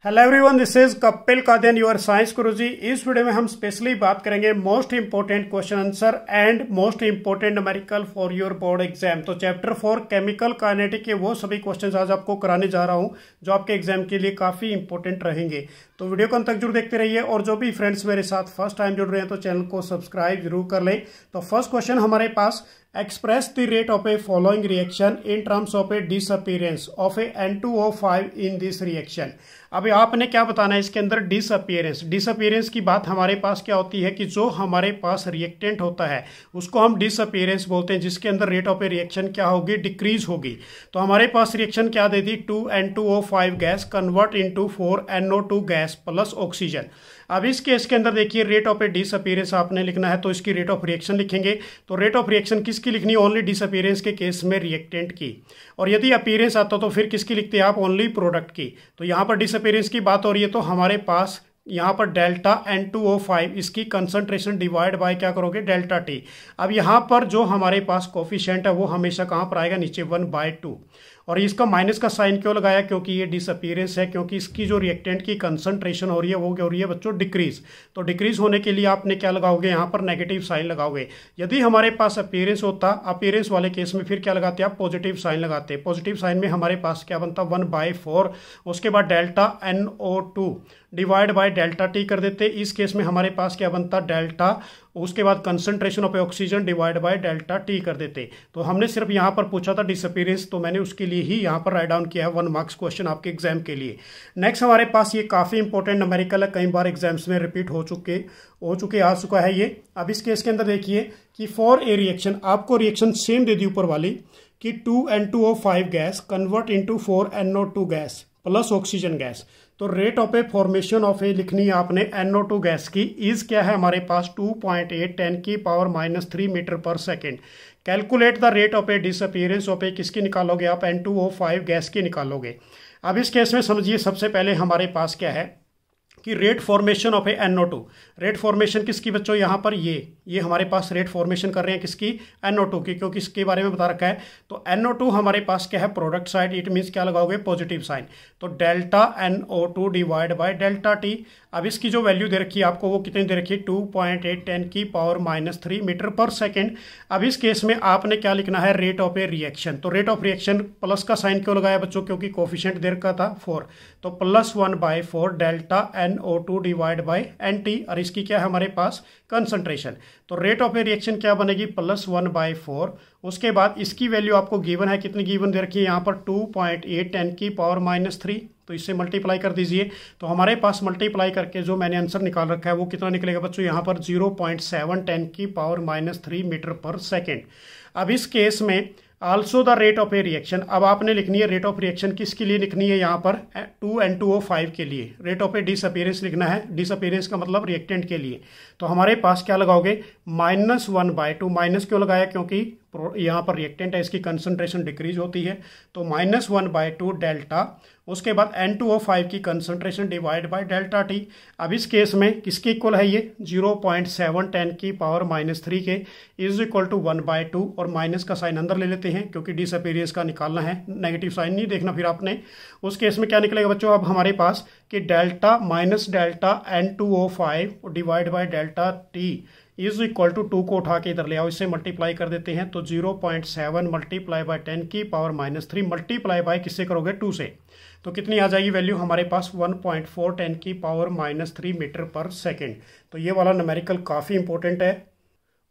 Hello everyone, this is Kapil Kadian, your science guruji. इस video में हम स्पेशली बात करेंगे most important question answer and most important numerical for your board exam. तो chapter 4 chemical kinetic के वो सभी क्वेश्चंस आज आपको कराने जा रहा हूं जो आपके एग्जाम के लिए काफी इंपॉर्टेंट रहेंगे। तो वीडियो को अंत तक जरूर देखते रहिए और जो भी फ्रेंड्स मेरे साथ फर्स्ट टाइम जुड़ रहे हैं तो चैनल को सब्सक्राइब जरूर कर लें। तो फर्स्ट क्वेश्चन हमारे पास, express the rate of a following reaction in terms of a disappearance of a N2O5 in this reaction। अभी आपने क्या बताना है इसके अंदर, डिसअपीयरेंस की बात हमारे पास क्या होती है कि जो हमारे पास रिएक्टेंट होता है उसको हम डिसअपीयरेंस बोलते हैं, जिसके अंदर रेट ऑफ ए रिएक्शन क्या होगी, डिक्रीज होगी। तो हमारे पास रिएक्शन क्या दे दी, 2N2O5 gas convert into 4NO2 gas plus oxygen. अब इस केस के अंदर देखिए रेट ऑफ ए डिसअपीयरेंस आपने लिखना है तो इसकी रेट ऑफ रिएक्शन लिखेंगे। तो रेट ऑफ रिएक्शन किसकी लिखनी है, ओनली डिसअपीयरेंस के केस में रिएक्टेंट की, और यदि अपीयरेंस आता तो फिर किसकी लिखते हैं आप, ओनली प्रोडक्ट की। तो यहाँ पर डिसअपीयरेंस की बात हो रही है तो हमारे पास यहाँ पर डेल्टा N2O5 इसकी कंसंट्रेशन डिवाइड बाय क्या करोगे, डेल्टा टी। अब यहाँ पर जो हमारे पास कोफिशिएंट है वो हमेशा कहाँ पर आएगा, नीचे 1/2। और इसका माइनस का साइन क्यों लगाया, क्योंकि ये डिसअपीयरेंस है, क्योंकि इसकी जो रिएक्टेंट की कंसंट्रेशन हो रही है वो क्या हो रही है बच्चों, डिक्रीज। तो डिक्रीज होने के लिए आपने क्या लगाओगे, यहाँ पर नेगेटिव साइन लगाओगे। यदि हमारे पास अपीयरेंस होता, अपीयरेंस वाले केस में फिर क्या लगाते हैं आप, पॉजिटिव साइन लगाते। पॉजिटिव साइन में हमारे पास क्या बनता, 1/4। उसके बाद delta NO2 divide by delta T कर देते। इस केस में हमारे पास क्या बनता, डेल्टा, उसके बाद concentration of oxygen divide by delta T कर देते। तो हमने सिर्फ यहाँ पर पूछा था डिसअपीयरेंस, तो मैंने उसके लिए ही यहाँ पर राइट डाउन किया है 1 मार्क्स क्वेश्चन आपके एग्जाम के लिए। नेक्स्ट हमारे पास ये काफी इंपॉर्टेंट न्यूमेरिकल है, कई बार एग्जाम्स में रिपीट हो चुके आ चुका है ये। अब इस केस के अंदर देखिए कि फॉर ए रिएक्शन, आपको रिएक्शन सेम दे दी ऊपर वाली कि 2N2O5 gas convert into 4NO2 gas plus oxygen gas. तो rate of a formation of a लिखनी है आपने NO2 गैस की, इज क्या है हमारे पास 2.8 10⁻³ मीटर पर second. Calculate the rate of a disappearance of a, किसकी निकालोगे आप, N2O5 गैस की निकालोगे। अब इस केस में समझिए सबसे पहले हमारे पास क्या है कि rate formation of A NO2। Rate formation किसकी बच्चों, यहाँ पर ये हमारे पास रेट फॉर्मेशन कर रहे हैं किसकी, NO2 की, क्योंकि इसके बारे में बता रखा है। तो NO2 हमारे पास क्या है, प्रोडक्ट साइड, इट मीन्स क्या लगाओगे, पॉजिटिव साइन। तो delta NO2 divide by delta T. अब इसकी जो वैल्यू दे रखी है आपको वो कितनी दे रखी है, 2.8 10⁻³ मीटर पर सेकेंड। अब इस केस में आपने क्या लिखना है, रेट ऑफ ए रिएक्शन। तो रेट ऑफ रिएक्शन प्लस का साइन क्यों लगाया बच्चों, क्योंकि कोफिशिएंट दे रखा था 4। तो plus 1/4 delta NO2 divide by NT, और इसकी क्या है हमारे पास, कंसंट्रेशन। तो रेट ऑफ ए रिएक्शन क्या बनेगी, प्लस 1/4। उसके बाद इसकी वैल्यू आपको गिवन है, कितनी गिवन दे रखी है यहाँ पर, 2.8 10⁻³ तो इससे मल्टीप्लाई कर दीजिए। तो हमारे पास मल्टीप्लाई करके जो मैंने आंसर निकाल रखा है वो कितना निकलेगा बच्चों, यहाँ पर 0.7 10⁻³ मीटर पर सेकेंड। अब इस केस में also the rate of a reaction, अब आपने लिखनी है रेट ऑफ रिएक्शन किसके लिए लिखनी है, यहाँ पर 2N2O5 के लिए। रेट ऑफ ए डिसअपीयरेंस लिखना है, डिसअपीयरेंस का मतलब रिएक्टेंट के लिए। तो हमारे पास क्या लगाओगे, -1/2। माइनस क्यों लगाया, क्योंकि यहाँ पर रिएक्टेंट है, इसकी कंसंट्रेशन डिक्रीज होती है। तो -1/2 डेल्टा, उसके बाद N2O5 की concentration divide by delta T. अब इस केस में किसके इक्वल है ये, 0.7 10⁻³ के, इज इक्वल टू 1/2, और माइनस का साइन अंदर ले लेते हैं क्योंकि डिसअपीयरेंस का निकालना है, नेगेटिव साइन नहीं देखना फिर आपने। उस केस में क्या निकलेगा बच्चों, अब हमारे पास कि delta minus delta N2O5 divide by delta T is equal to 2 को उठा के इधर ले आओ, इससे मल्टीप्लाई कर देते हैं। तो 0.7 मल्टीप्लाई बाय 10⁻³ मल्टीप्लाई बाय किससे करोगे, 2 से। तो कितनी आ जाएगी वैल्यू हमारे पास, 1.4 10⁻³ मीटर पर सेकेंड। तो ये वाला न्यूमेरिकल काफ़ी इंपॉर्टेंट है।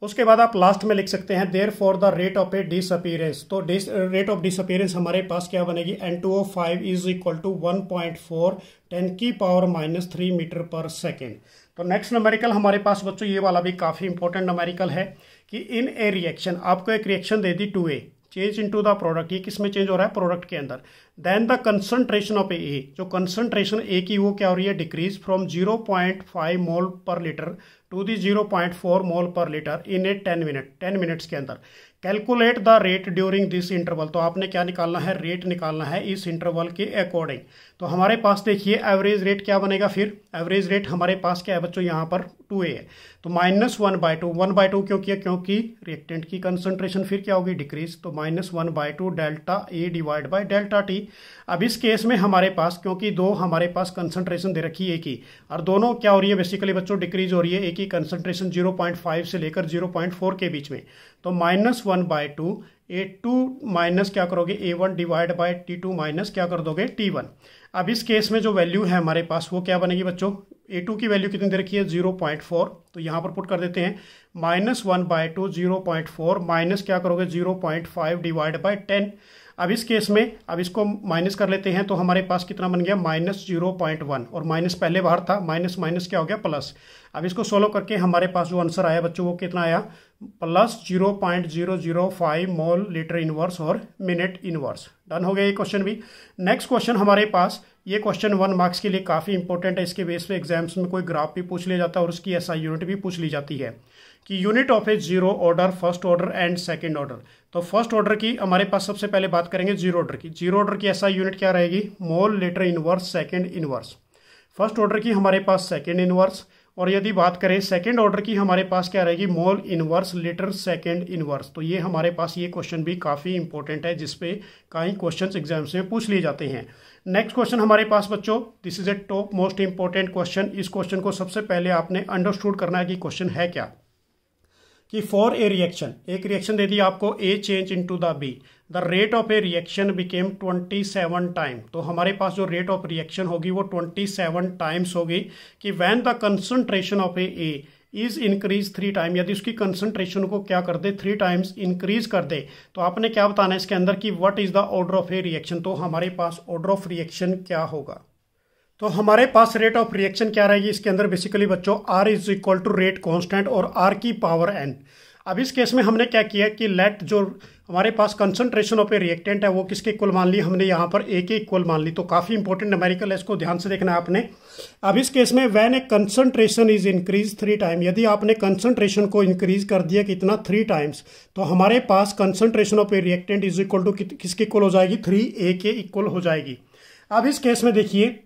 उसके बाद आप लास्ट में लिख सकते हैं therefore the rate of a disappearance. तो रेट ऑफ डिसअपीयरेंस हमारे पास क्या बनेगी, N2O5 is equal to 1.4 10⁻³ metre पर सेकेंड। तो नेक्स्ट न्यूमेरिकल हमारे पास बच्चों ये वाला भी काफ़ी इंपॉर्टेंट न्यूमेरिकल है कि इन ए रिएक्शन, आपको एक रिएक्शन दे दी 2A, change into the product, ये किस में चेंज हो रहा है, प्रोडक्ट के अंदर। देन द कंसंट्रेशन ऑफ ए, जो कंसंट्रेशन ए की वो क्या हो रही है, डिक्रीज फ्रॉम 0.5 मोल पर लीटर टू दी 0.4 मोल पर लीटर इन ए 10 मिनट्स के अंदर। Calculate the rate during this interval, तो आपने क्या निकालना है, रेट निकालना है इस इंटरवल के अकॉर्डिंग। तो हमारे पास देखिए एवरेज रेट क्या बनेगा, फिर एवरेज रेट हमारे पास क्या है बच्चों, यहाँ पर 2A है। तो -1/2 क्यों किया, क्योंकि रिएक्टेंट की कंसंट्रेशन फिर क्या होगी, डिक्रीज। तो -1/2 delta A divide by delta T। जाएगी। अब इस केस में हमारे पास, क्योंकि दो हमारे पास कंसंट्रेशन दे रखी है एक ही, और दोनों क्या हो रही है बेसिकली बच्चों, डिक्रीज हो रही है, एक ही कंसंट्रेशन 0.5 से लेकर 0.4 के बीच में, तो -1/2 A2 माइनस क्या करोगे A1 divide by T2 minus क्या कर दोगे T1। अब इस केस में जो वैल्यू है हमारे पास वो क्या बनेगी बच्चों, A2 की वैल्यू कितनी दे रखी है 0.4, तो यहाँ पर पुट कर देते हैं -1/2 0.4 माइनस क्या करोगे 0.5 डिवाइड बाय 10। अब इस केस में अब इसको माइनस कर लेते हैं तो हमारे पास कितना बन गया -0.1, और माइनस पहले बाहर था, माइनस माइनस क्या हो गया प्लस। अब इसको सोल्व करके हमारे पास जो आंसर आया बच्चों वो कितना आया +0.005 मोल लीटर इनवर्स और मिनट इनवर्स। डन हो गया ये क्वेश्चन भी। नेक्स्ट क्वेश्चन हमारे पास, ये क्वेश्चन 1 मार्क्स के लिए काफ़ी इंपॉर्टेंट है, इसके बेस पे एग्जाम्स में कोई ग्राफ भी पूछ लिया जाता है और उसकी SI यूनिट भी पूछ ली जाती है कि unit of A zero order, first order and second order. तो फर्स्ट ऑर्डर की हमारे पास सबसे पहले बात करेंगे जीरो ऑर्डर की। जीरो ऑर्डर की SI यूनिट क्या रहेगी, mole litre inverse second inverse. First order की हमारे पास सेकंड इनवर्स, और यदि बात करें सेकंड ऑर्डर की हमारे पास क्या रहेगी, mole inverse litre second inverse. तो ये हमारे पास ये क्वेश्चन भी काफ़ी इंपॉर्टेंट है, जिसपे कई क्वेश्चंस एग्जाम्स में पूछ लिए जाते हैं। नेक्स्ट क्वेश्चन हमारे पास बच्चों, this is a top most important question. इस क्वेश्चन को सबसे पहले आपने अंडरस्टूड करना है कि क्वेश्चन है क्या, कि फॉर ए रिएक्शन, एक रिएक्शन दे दी आपको a change into the B, the rate of a reaction became 27 time. तो हमारे पास जो रेट ऑफ रिएक्शन होगी वो 27 टाइम्स होगी, कि when the concentration of A is increase 3 time, यदि उसकी कंसंट्रेशन को क्या कर दे 3 टाइम्स इंक्रीज कर दे, तो आपने क्या बताना है इसके अंदर कि what is the order of a reaction. तो हमारे पास ऑर्डर ऑफ रिएक्शन क्या होगा, तो हमारे पास रेट ऑफ रिएक्शन क्या रहेगी इसके अंदर बेसिकली बच्चों, R is equal to rate constant और R की पावर n। अब इस केस में हमने क्या किया कि लेट जो हमारे पास कंसंट्रेशन ऑफ ए रिएक्टेंट है वो किसके इक्वल मान ली, हमने यहाँ पर A के इक्वल मान ली। तो काफ़ी इंपॉर्टेंट न्यूमेरिकल है, इसको ध्यान से देखना है आपने। अब इस केस में when A concentration is increase 3 time, यदि आपने कंसंट्रेशन को इंक्रीज कर दिया कितना 3 टाइम्स, तो हमारे पास concentration of a reactant is equal to किसके इक्वल हो जाएगी, 3A के इक्वल हो जाएगी। अब इस केस में देखिए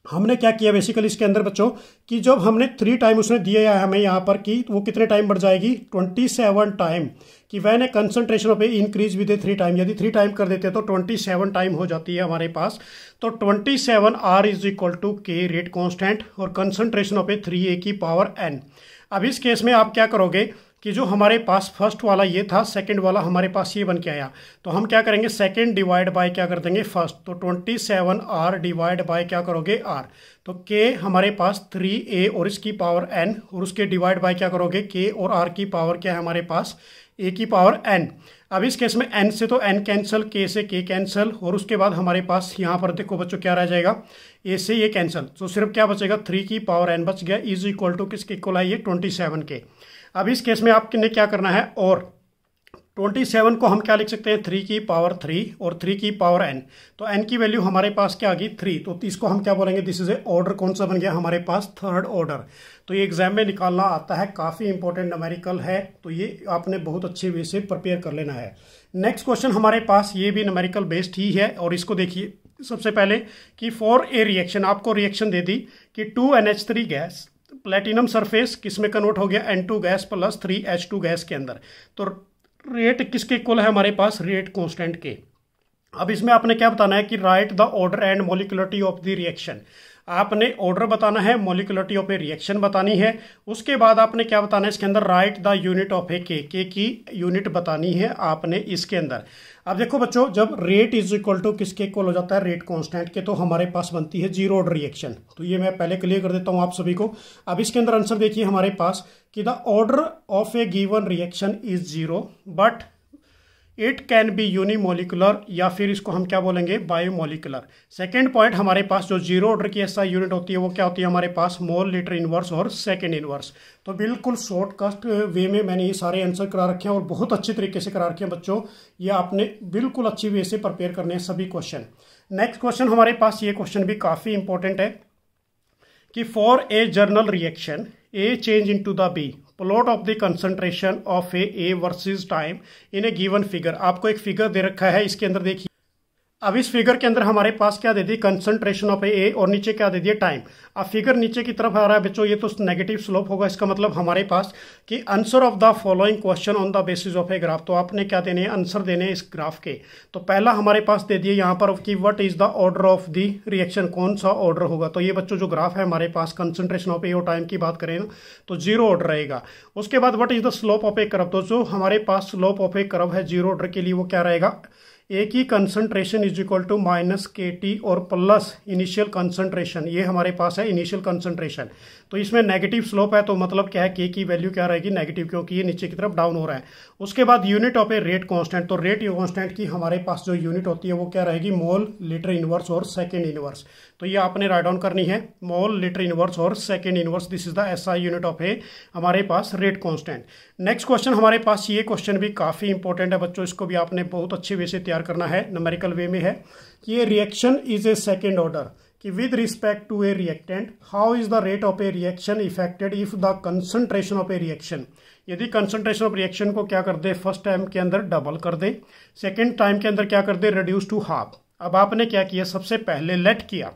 हमने क्या किया बेसिकली इसके अंदर बच्चों, कि जब हमने 3 टाइम उसने दिया है हमें यहाँ पर कि वो कितने टाइम बढ़ जाएगी 27 टाइम, कि when a concentration of A increase with A 3 time, यदि 3 टाइम कर देते तो 27 टाइम हो जाती है हमारे पास। तो 27 R is equal to K rate constant और कंसंट्रेशन ऑफ ए 3A की पावर n। अब इस केस में आप क्या करोगे कि जो हमारे पास फर्स्ट वाला ये था, सेकंड वाला हमारे पास ये बन के आया, तो हम क्या करेंगे सेकंड डिवाइड बाय क्या कर देंगे फर्स्ट, तो 27 R डिवाइड बाय क्या करोगे R, तो K हमारे पास 3A और इसकी पावर n, और उसके डिवाइड बाय क्या करोगे K और R की पावर क्या है हमारे पास A की पावर n। अब इस केस में n से तो n कैंसिल, K से K कैंसिल, और उसके बाद हमारे पास यहाँ पर देखो बच्चों क्या रह जाएगा, A से ये कैंसिल, तो सिर्फ क्या बचेगा 3 की पावर n बच गया, इज इक्वल टू किसके इक्वल आई है 27 के। अब इस केस में आपने क्या करना है, और 27 को हम क्या लिख सकते हैं 3 की पावर 3 और 3 की पावर n, तो n की वैल्यू हमारे पास क्या आ गई 3, तो इसको हम क्या बोलेंगे, दिस इज ए ऑर्डर कौन सा बन गया हमारे पास थर्ड ऑर्डर। तो ये एग्जाम में निकालना आता है, काफ़ी इंपॉर्टेंट न्यूमेरिकल है, तो ये आपने बहुत अच्छे वे से प्रिपेयर कर लेना है। नेक्स्ट क्वेश्चन हमारे पास ये भी न्यूमेरिकल बेस्ड ही है, और इसको देखिए सबसे पहले कि फॉर ए रिएक्शन, आपको रिएक्शन दे दी कि 2NH3 गैस प्लेटिनम सरफेस किस में कन्वर्ट हो गया N2 gas plus 3H2 gas के अंदर, तो रेट किसके इक्वल है हमारे पास रेट कांस्टेंट के। अब इसमें आपने क्या बताना है कि right the order and molecularity of the reaction, आपने ऑर्डर बताना है, मोलिकुलरिटी ऑफ ए रिएक्शन बतानी है, उसके बाद आपने क्या बताना है इसके अंदर राइट द यूनिट ऑफ ए के की यूनिट बतानी है आपने इसके अंदर। अब देखो बच्चों, जब रेट इज इक्वल टू किसके इक्वल हो जाता है रेट कांस्टेंट के, तो हमारे पास बनती है जीरो ऑर्डर रिएक्शन। तो ये मैं पहले क्लियर कर देता हूं आप सभी को। अब इसके अंदर आंसर देखिए हमारे पास कि the order of A given reaction is zero but it can be unimolecular, या फिर इसको हम क्या बोलेंगे बायोमोलिकुलर। सेकेंड पॉइंट हमारे पास जो जीरो ऑर्डर की SI यूनिट होती है वो क्या होती है हमारे पास मोल लीटर इनवर्स और सेकेंड इनवर्स। तो बिल्कुल शॉर्टकट वे में मैंने ये सारे आंसर करा रखे हैं और बहुत अच्छी तरीके से करा रखे हैं बच्चों, ये आपने बिल्कुल अच्छी वे से प्रिपेयर करने हैं सभी क्वेश्चन। नेक्स्ट क्वेश्चन हमारे पास, ये क्वेश्चन भी काफ़ी इंपॉर्टेंट है कि for A journal reaction A change into the B, plot of the concentration of A versus time in A given figure. आपको एक फिगर दे रखा है, इसके अंदर देखिए अब इस फिगर के अंदर हमारे पास क्या दे दी, कंसंट्रेशन ऑफ ए, और नीचे क्या दे दिया, टाइम। अब फिगर नीचे की तरफ आ रहा है बच्चों, ये तो नेगेटिव स्लोप होगा, इसका मतलब हमारे पास कि answer of the following question on the basis of a graph. तो आपने क्या देने हैं, आंसर देने हैं इस ग्राफ के। तो पहला हमारे पास दे दिए यहाँ पर कि what is the order of the reaction, कौन सा ऑर्डर होगा। तो ये बच्चों जो ग्राफ है हमारे पास कंसंट्रेशन ऑफ ए और टाइम की बात करें ना तो जीरो ऑर्डर रहेगा। उसके बाद what is the slope of a curve, तो जो हमारे पास स्लोप ऑफ ए कर्व है जीरो ऑर्डर के लिए वो क्या रहेगा, ए की concentration is equal to minus K T और प्लस इनिशियल कंसंट्रेशन, ये हमारे पास है इनिशियल कंसंट्रेशन। तो इसमें नेगेटिव स्लोप है तो मतलब क्या है, के की वैल्यू क्या रहेगी, नेगेटिव, क्योंकि ये नीचे की तरफ डाउन हो रहा है। उसके बाद unit of a rate constant, तो रेट कांस्टेंट की हमारे पास जो यूनिट होती है वो क्या रहेगी, मोल लीटर इनवर्स और सेकेंड इनवर्स। तो ये आपने राइट डाउन करनी है, मोल लीटर इनवर्स और second inverse, this is the SI unit of a हमारे पास रेट कांस्टेंट। नेक्स्ट क्वेश्चन हमारे पास, ये क्वेश्चन भी काफी इंपॉर्टेंट है बच्चों, इसको भी आपने बहुत अच्छे वे से तैयार करना है, न्यूमेरिकल वे में है कि ये reaction is a second order, कि with respect to a reactant how is the rate of a reaction affected if the concentration of a reaction. यदि कंसंट्रेशन ऑफ रिएक्शन को क्या कर दे, फर्स्ट टाइम के अंदर डबल कर दे, सेकेंड टाइम के अंदर क्या कर दे, रिड्यूस टू हाफ। अब आपने क्या किया, सबसे पहले लेट किया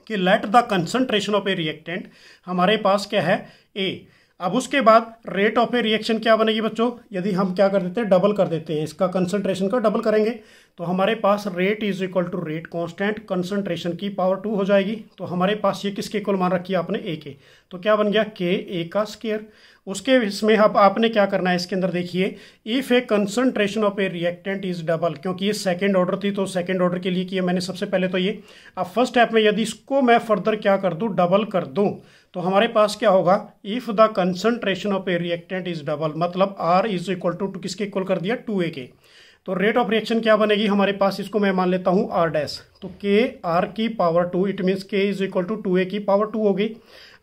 कि let the concentration of a reactant हमारे पास क्या है, ए। अब उसके बाद रेट ऑफ ए रिएक्शन क्या बनेगी बच्चों, यदि हम क्या कर देते हैं, डबल कर देते हैं, इसका कंसंट्रेशन का डबल करेंगे तो हमारे पास rate is equal to rate constant concentration की पावर 2 हो जाएगी। तो हमारे पास ये किसके इक्वल मान रखी है आपने, ए के, तो क्या बन गया, के ए का स्क्वायर। उसके इसमें अब आपने क्या करना है, इसके अंदर देखिए, if A concentration of a reactant is double, क्योंकि ये सेकंड ऑर्डर थी तो सेकंड ऑर्डर के लिए किया मैंने सबसे पहले तो ये। अब फर्स्ट स्टेप में यदि इसको मैं फर्दर क्या कर दूं, डबल कर दूं, तो हमारे पास क्या होगा, if the concentration of a reactant is double, मतलब आर इज इक्वल टू किसके इक्वल कर दिया, 2a के। तो रेट ऑफ रिएक्शन क्या बनेगी हमारे पास, इसको मैं मान लेता हूं आर डैश, तो के आर की पावर 2, इट मीन्स के इज इक्वल टू 2a की पावर 2 होगी।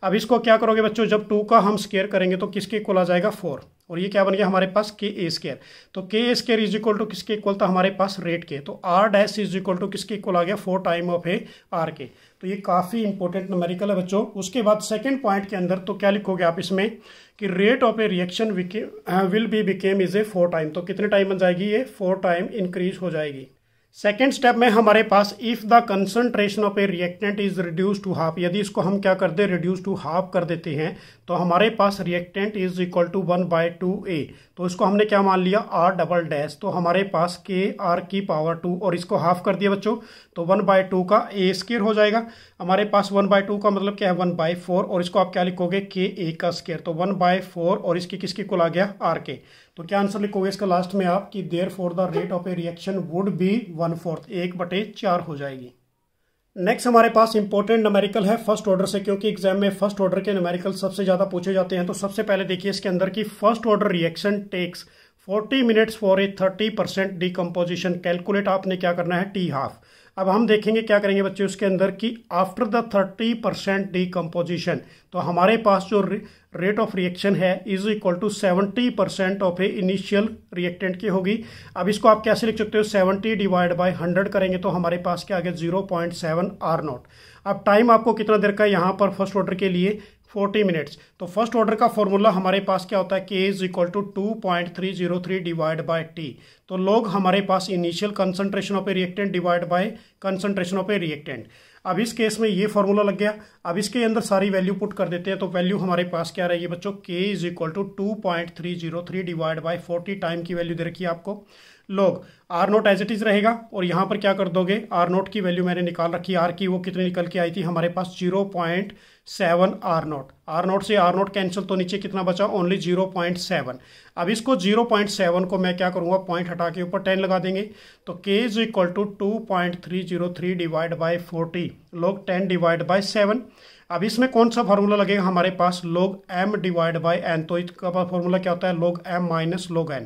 अब इसको क्या करोगे बच्चों, जब 2 का हम स्क्वायर करेंगे तो किसके इक्वल आ जाएगा, 4, और ये क्या बन गया हमारे पास, के ए स्क्वायर। तो K A square is equal to किसके इक्वल था हमारे पास, रेट के। तो R dash is equal to किसके इक्वल आ गया, 4 टाइम ऑफ ए आर के। तो ये काफी इंपॉर्टेंट न्यूमेरिकल है बच्चों। उसके बाद सेकंड पॉइंट के अंदर तो क्या लिखोगे आप इसमें कि rate of a reaction will be became is a 4 time, तो कितने टाइम बन जाएगी, ये 4 टाइम इंक्रीज हो जाएगी। सेकेंड स्टेप में हमारे पास if the concentration of a reactant is reduce to half, यदि इसको हम क्या कर दे, रिड्यूस टू हाफ कर देते हैं तो हमारे पास reactant is equal to 1/2a। तो इसको हमने क्या मान लिया, आर डबल डैश, तो हमारे पास के आर की पावर 2 और इसको हाफ कर दिया बच्चों, तो 1/2 का ए स्क्वायर हो जाएगा। हमारे पास 1/2 का मतलब क्या है, 1/4, और इसको आप क्या लिखोगे, के ए का स्क्वायर, तो 1/4 और इसकी किसकी कुल आ गया, आर के। तो क्या आंसर लिखोगे इसका लास्ट में आप कि therefore the rate of a reaction would be 1/4, 1/4 हो जाएगी। नेक्स्ट हमारे पास इंपॉर्टेंट न्यूमेरिकल है फर्स्ट ऑर्डर से, क्योंकि एग्जाम में फर्स्ट ऑर्डर के न्यूमेरिकल सबसे ज्यादा पूछे जाते हैं। तो सबसे पहले देखिए इसके अंदर की first order reaction takes 40 minutes for a 30% decomposition, calculate आपने क्या करना है, टी हाफ। अब हम देखेंगे क्या करेंगे बच्चे उसके अंदर कि आफ्टर द 30% डिकम्पोजिशन, तो हमारे पास जो रेट ऑफ रिएक्शन है is equal to 70% of a initial reactant की होगी। अब इसको आप कैसे लिख सकते हो, 70 डिवाइड बाय 100 करेंगे तो हमारे पास क्या आ गया, 0.7 आर नॉट। अब टाइम आपको कितना देर का यहाँ पर फर्स्ट ऑर्डर के लिए, 40 मिनट्स। तो फर्स्ट ऑर्डर का फॉर्मूला हमारे पास क्या होता है, K is equal to 2.303 divide by T. तो लोग हमारे पास initial concentration of a reactant divide by concentration of a reactant. अब इस केस में ये फॉर्मूला लग गया। अब इसके अंदर सारी वैल्यू पुट कर देते हैं, तो वैल्यू हमारे पास क्या रहेगी बच्चों, K is equal to 2.303 divide by 40, time की वैल्यू दे रखी है आपको। लोग आर नोट एज इट इज रहेगा, और यहाँ पर क्या कर दोगे, आर नोट की वैल्यू मैंने निकाल रखी है, आर की वो कितनी निकल के आई थी हमारे पास, 0.7 आर नोट। आर नोट से आर नोट कैंसिल, तो नीचे कितना बचा, ओनली 0.7। अब इसको 0.7 को मैं क्या करूंगा, पॉइंट हटा के ऊपर 10 लगा देंगे, तो K is equal to 2.303 divide by 40, log 10 divide by 7। अब इसमें कौन सा फॉर्मूला लगेगा हमारे पास, लोग m डिवाइड बाय n। तो इसका फॉर्मूला क्या होता है, log m minus log n।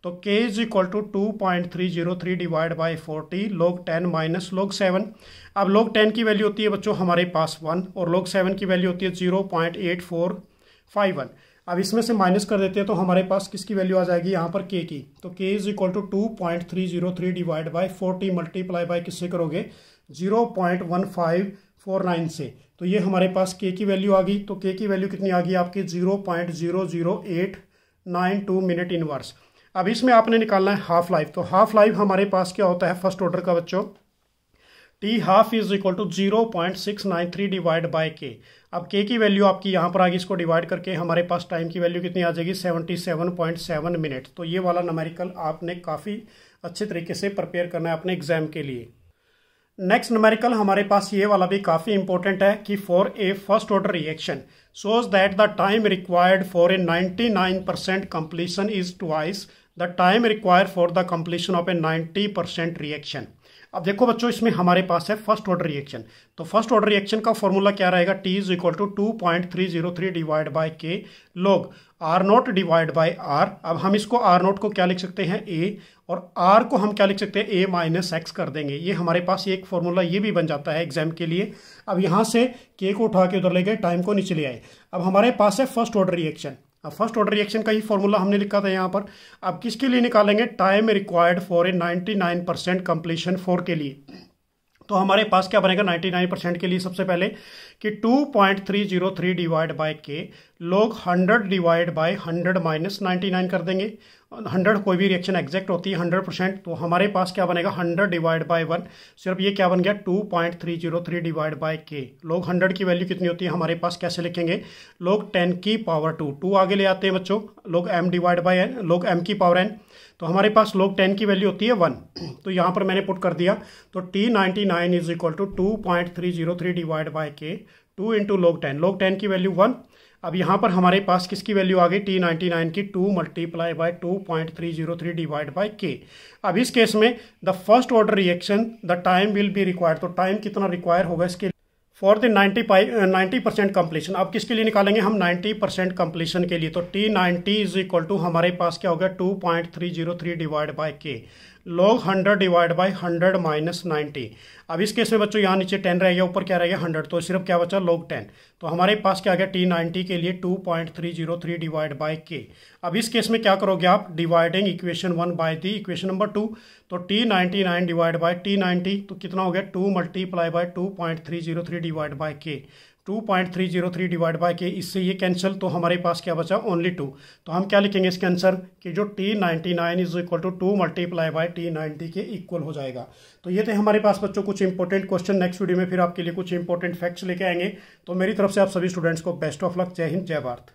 तो k is equal to 2.303 divide by 40, log 10 minus लोग 7। अब लोग 10 की वैल्यू होती है बच्चों हमारे पास 1, और लोग 7 की वैल्यू होती है 0.8451। अब इसमें से माइनस कर देते हैं तो हमारे पास किसकी वैल्यू आ जाएगी यहाँ पर, k की। तो k is equal to 2.303 divide by 40 multiply by किससे करोगे, 0.1549 से। तो ये हमारे पास k की वैल्यू आ गई। तो k की वैल्यू कितनी आ गई आपकी, 0.00892 मिनट इनवर्स। अब इसमें आपने निकालना है हाफ लाइफ। तो हाफ लाइफ हमारे पास क्या होता है फर्स्ट ऑर्डर का बच्चों, T half is equal to 0.693 divide by K. अब के की वैल्यू आपकी यहाँ पर आगे इसको डिवाइड करके हमारे पास टाइम की वैल्यू कितनी आ जाएगी 77.7 मिनट। तो ये वाला न्यूमेरिकल आपने काफ़ी अच्छे तरीके से प्रिपेयर करना है अपने एग्जाम के लिए। नेक्स्ट न्यूमेरिकल हमारे पास ये वाला भी काफ़ी इंपॉर्टेंट है कि for A first order reaction shows that the time required for a 99% completion is twice the time required for the completion of a 90% reaction। अब देखो बच्चों, इसमें हमारे पास है फर्स्ट ऑर्डर रिएक्शन। तो फर्स्ट ऑर्डर रिएक्शन का फॉर्मूला क्या रहेगा, T is equal to 2.303 divide by K log R naught divide by R. अब हम इसको आर नोट को क्या लिख सकते हैं, ए, और आर को हम क्या लिख सकते हैं, ए माइनस एक्स कर देंगे। ये हमारे पास एक फॉर्मूला ये भी बन जाता है एग्जाम के लिए। अब यहाँ से के को उठा के उधर ले गए, टाइम को नीचे ले आए। अब हमारे पास है फर्स्ट ऑर्डर रिएक्शन। अब फर्स्ट ऑर्डर रिएक्शन का ही फॉर्मूला हमने लिखा था यहाँ पर। अब किसके लिए निकालेंगे, time required for a 99% completion for के लिए। तो हमारे पास क्या बनेगा 99% के लिए, सबसे पहले कि 2.303 डिवाइड बाय के लोग 100 डिवाइड बाय 100 माइनस 99 कर देंगे। 100 कोई भी रिएक्शन एग्जैक्ट होती है 100%, तो हमारे पास क्या बनेगा 100 डिवाइड बाय 1। सिर्फ ये क्या बन गया 2.303 डिवाइड बाय के। लोग 100 की वैल्यू कितनी होती है हमारे पास, कैसे लिखेंगे, लोग 10 की पावर 2 आगे ले आते हैं बच्चों, लोग m डिवाइड बाय n, लोग m की पावर n। तो हमारे पास लोग 10 की वैल्यू होती है 1। तो यहाँ पर मैंने पुट कर दिया, तो T99 is equal to 2.303 divide by K 2 into लोग 10, लोग 10 की वैल्यू 1। अब यहाँ पर हमारे पास किसकी वैल्यू आ गई, T99 की 2 multiply bye 2.303 divide by K. अब इस केस में the first order reaction the time will be required, तो टाइम कितना रिक्वायर होगा इसके फॉर द 90% कंप्लीशन। अब किसके लिए निकालेंगे हम, 90% कंप्लीशन के लिए। तो T90 इज इक्वल टू हमारे पास क्या हो गया 2.303 divide by K log 100 divide by 100 minus 90। अब इस केस में बच्चों यहाँ नीचे 10 रह गया, ऊपर क्या रह गया 100, तो सिर्फ क्या बचा लॉग 10। तो हमारे पास क्या आ गया T90 के लिए 2.303 डिवाइड बाय के। अब इस केस में क्या करोगे आप, dividing equation 1 by the equation number 2। तो T99 डिवाइड बाय T90 तो कितना हो गया 2 मल्टीप्लाई बाय 2.303 डिवाइड बाय के। 2.303 डिवाइड बाय के, इससे ये कैंसिल, तो हमारे पास क्या बचा ओनली 2। तो हम क्या लिखेंगे इसके आंसर कि जो T99 is equal to 2 multiply by T90 के इक्वल हो जाएगा। तो ये थे हमारे पास बच्चों कुछ इंपॉर्टेंट क्वेश्चन। नेक्स्ट वीडियो में फिर आपके लिए कुछ इंपॉर्टेंट फैक्ट्स लेके आएंगे। तो मेरी तरफ से आप सभी स्टूडेंट्स को बेस्ट ऑफ लक। जय हिंद, जय भारत।